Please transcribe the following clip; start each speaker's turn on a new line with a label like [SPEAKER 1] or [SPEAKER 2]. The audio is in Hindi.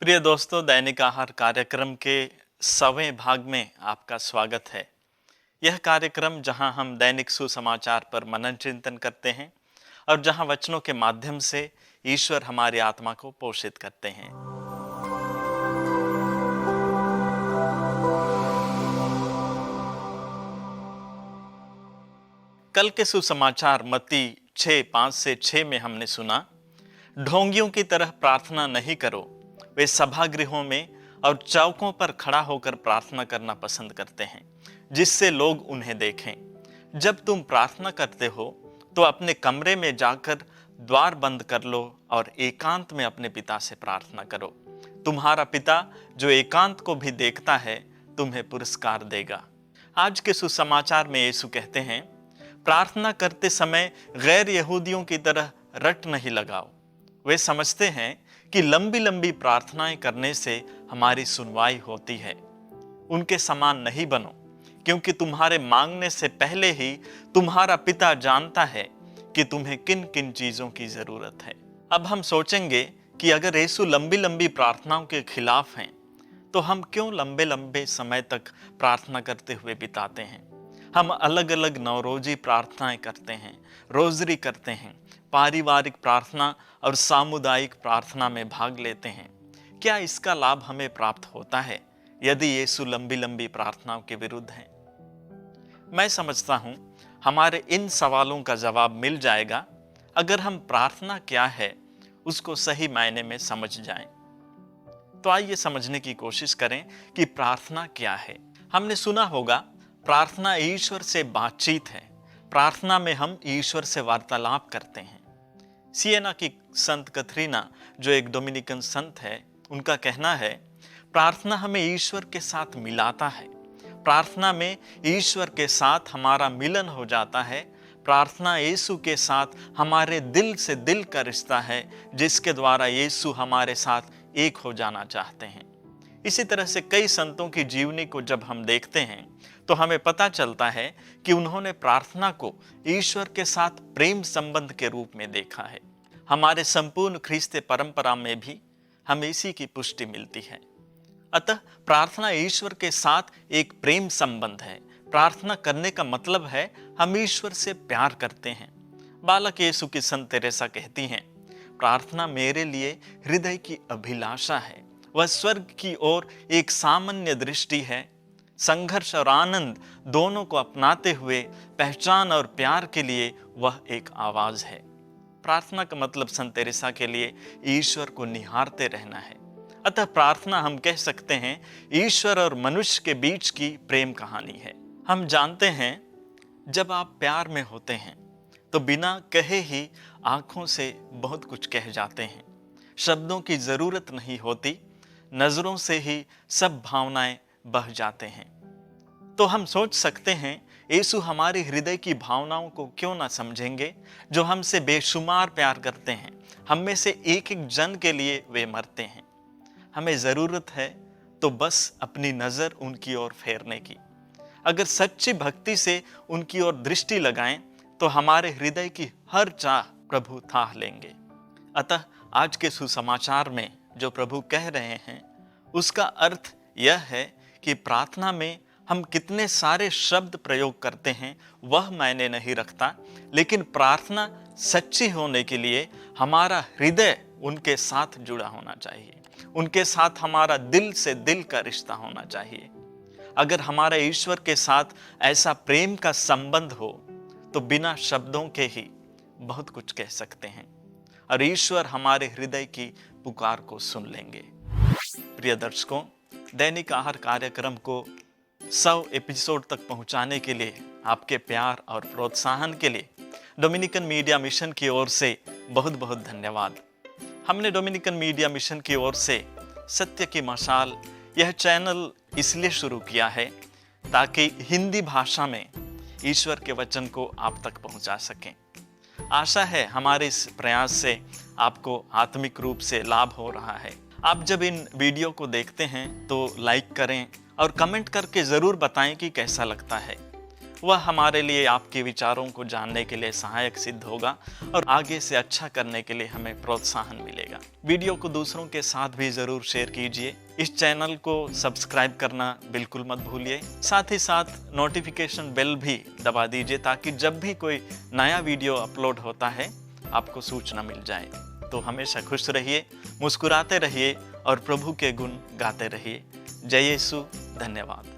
[SPEAKER 1] प्रिय दोस्तों, दैनिक आहार कार्यक्रम के 100वें भाग में आपका स्वागत है। यह कार्यक्रम जहां हम दैनिक सुसमाचार पर मनन चिंतन करते हैं और जहां वचनों के माध्यम से ईश्वर हमारी आत्मा को पोषित करते हैं। कल के सुसमाचार मत्ती 6:5-6 में हमने सुना, ढोंगियों की तरह प्रार्थना नहीं करो। वे सभागृहों में और चौकों पर खड़ा होकर प्रार्थना करना पसंद करते हैं, जिससे लोग उन्हें देखें। जब तुम प्रार्थना करते हो तो अपने कमरे में जाकर द्वार बंद कर लो और एकांत में अपने पिता से प्रार्थना करो। तुम्हारा पिता जो एकांत को भी देखता है, तुम्हें पुरस्कार देगा। आज के सुसमाचार में यीशु कहते हैं, प्रार्थना करते समय गैर यहूदियों की तरह रट नहीं लगाओ। वे समझते हैं कि लंबी लंबी प्रार्थनाएं करने से हमारी सुनवाई होती है। उनके समान नहीं बनो, क्योंकि तुम्हारे मांगने से पहले ही तुम्हारा पिता जानता है कि तुम्हें किन किन चीजों की जरूरत है। अब हम सोचेंगे कि अगर यीशु लंबी लंबी प्रार्थनाओं के खिलाफ हैं, तो हम क्यों लंबे लंबे समय तक प्रार्थना करते हुए बिताते हैं। हम अलग अलग नवरोजी प्रार्थनाएं करते हैं, रोजरी करते हैं, पारिवारिक प्रार्थना और सामुदायिक प्रार्थना में भाग लेते हैं। क्या इसका लाभ हमें प्राप्त होता है यदि यीशु लंबी लंबी प्रार्थनाओं के विरुद्ध हैं? मैं समझता हूं हमारे इन सवालों का जवाब मिल जाएगा अगर हम प्रार्थना क्या है उसको सही मायने में समझ जाएं। तो आइए समझने की कोशिश करें कि प्रार्थना क्या है। हमने सुना होगा, प्रार्थना ईश्वर से बातचीत है। प्रार्थना में हम ईश्वर से वार्तालाप करते हैं। सिएना की संत कथरीना, जो एक डोमिनिकन संत है, उनका कहना है, प्रार्थना हमें ईश्वर के साथ मिलाता है। प्रार्थना में ईश्वर के साथ हमारा मिलन हो जाता है। प्रार्थना यीशु के साथ हमारे दिल से दिल का रिश्ता है, जिसके द्वारा यीशु हमारे साथ एक हो जाना चाहते हैं। इसी तरह से कई संतों की जीवनी को जब हम देखते हैं तो हमें पता चलता है कि उन्होंने प्रार्थना को ईश्वर के साथ प्रेम संबंध के रूप में देखा है। हमारे संपूर्ण ख्रीस्ती परंपरा में भी हमें इसी की पुष्टि मिलती है। अतः प्रार्थना ईश्वर के साथ एक प्रेम संबंध है। प्रार्थना करने का मतलब है हम ईश्वर से प्यार करते हैं। बालक यीशु की संत तेरेसा कहती हैं, प्रार्थना मेरे लिए हृदय की अभिलाषा है। वह स्वर्ग की ओर एक सामान्य दृष्टि है। संघर्ष और आनंद दोनों को अपनाते हुए पहचान और प्यार के लिए वह एक आवाज है। प्रार्थना का मतलब संत तेरेसा के लिए ईश्वर को निहारते रहना है। अतः प्रार्थना, हम कह सकते हैं, ईश्वर और मनुष्य के बीच की प्रेम कहानी है। हम जानते हैं, जब आप प्यार में होते हैं तो बिना कहे ही आंखों से बहुत कुछ कह जाते हैं। शब्दों की जरूरत नहीं होती, नजरों से ही सब भावनाएं बह जाते हैं। तो हम सोच सकते हैं, यीशु हमारे हृदय की भावनाओं को क्यों ना समझेंगे, जो हमसे बेशुमार प्यार करते हैं। हम में से एक एक जन के लिए वे मरते हैं। हमें जरूरत है तो बस अपनी नजर उनकी ओर फेरने की। अगर सच्ची भक्ति से उनकी ओर दृष्टि लगाएं तो हमारे हृदय की हर चाह प्रभु थाह लेंगे। अतः आज के सुसमाचार में जो प्रभु कह रहे हैं, उसका अर्थ यह है कि प्रार्थना में हम कितने सारे शब्द प्रयोग करते हैं वह मायने नहीं रखता, लेकिन प्रार्थना सच्ची होने के लिए हमारा हृदय उनके साथ जुड़ा होना चाहिए। उनके साथ हमारा दिल से दिल का रिश्ता होना चाहिए। अगर हमारा ईश्वर के साथ ऐसा प्रेम का संबंध हो तो बिना शब्दों के ही बहुत कुछ कह सकते हैं और ईश्वर हमारे हृदय की पुकार को सुन लेंगे। प्रिय दर्शकों, दैनिक आहार कार्यक्रम को 100 एपिसोड तक पहुंचाने के लिए आपके प्यार और प्रोत्साहन के लिए डोमिनिकन मीडिया मिशन की ओर से बहुत बहुत धन्यवाद। हमने डोमिनिकन मीडिया मिशन की ओर से सत्य की मशाल यह चैनल इसलिए शुरू किया है ताकि हिंदी भाषा में ईश्वर के वचन को आप तक पहुंचा सकें। आशा है हमारे इस प्रयास से आपको आत्मिक रूप से लाभ हो रहा है। आप जब इन वीडियो को देखते हैं तो लाइक करें और कमेंट करके ज़रूर बताएं कि कैसा लगता है। वह हमारे लिए आपके विचारों को जानने के लिए सहायक सिद्ध होगा और आगे से अच्छा करने के लिए हमें प्रोत्साहन मिलेगा। वीडियो को दूसरों के साथ भी ज़रूर शेयर कीजिए। इस चैनल को सब्सक्राइब करना बिल्कुल मत भूलिए। साथ ही साथ नोटिफिकेशन बेल भी दबा दीजिए ताकि जब भी कोई नया वीडियो अपलोड होता है आपको सूचना मिल जाए। तो हमेशा खुश रहिए, मुस्कुराते रहिए और प्रभु के गुण गाते रहिए। जय यीशु। धन्यवाद।